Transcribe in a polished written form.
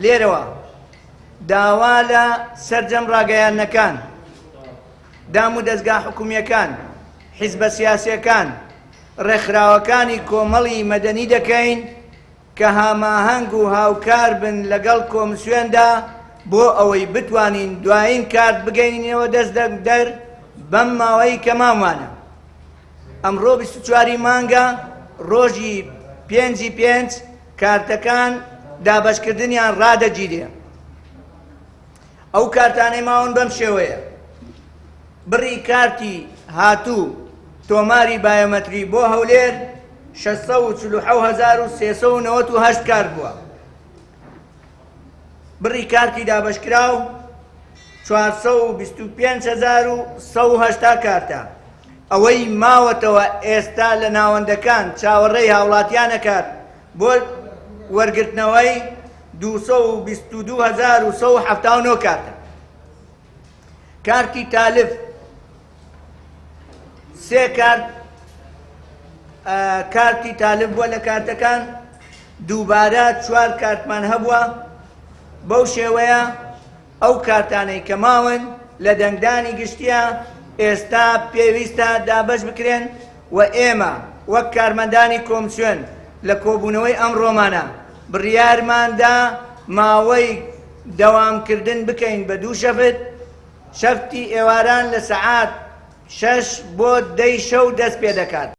لێرەوە داوا لە سەرجەم ڕاگەیاندنەکان، دام و دەستگا حکومیەکان، حیزبە سیاسیەکان، ڕێکخراوەکانی کۆمەڵی مەدەنی دەکەین کە هاماهەنگ و هاوکار بن لەگەڵ کۆمسیۆندا بۆ ئەوەی بتوانین دوایین کارت بگەینەوە دەست دەر بەم ماوەی کە مامانە. ئەمڕۆ 24 مانگە ڕۆژی 5/5 کارتەکان دابەشکردنیان ڕادەگیرێ. ئەو کارتانەی ماون بەم شێوەیە: بڕی کارتی هاتوو تۆماری بایۆمەتری بۆ هەولێر 647,398 کارت بووە. بڕی کارتی دابەشکراو 425,180 کارتە. ئەوەی ماوەتەوە ئێستا لە ناوەندەکان چاوەڕێی هاوڵاتیانەکات بۆ وەرگرتنەوەی 222,179 کارتە. کارتی تالف 3 کارت کارتی تالف بووە لە کارتەکان، دووبارە 4 کارتمان هەبووە. بەو شێوەیە ئەو کارتانەی کە ماون لە دەنگدانی گشتیە ئێستا پێویستە دابەش بکرێن و ئێمە وەک کارمەندانی کۆمسیۆن لە کۆبوونەوەی ئەم ڕۆمانە بڕیارماندا ماوەی دەوامکردن بکەین بە 2 شەفت، شەفتی ئێواران لە سەعات 6 بۆ 10 شەو دەست پێ دەکات.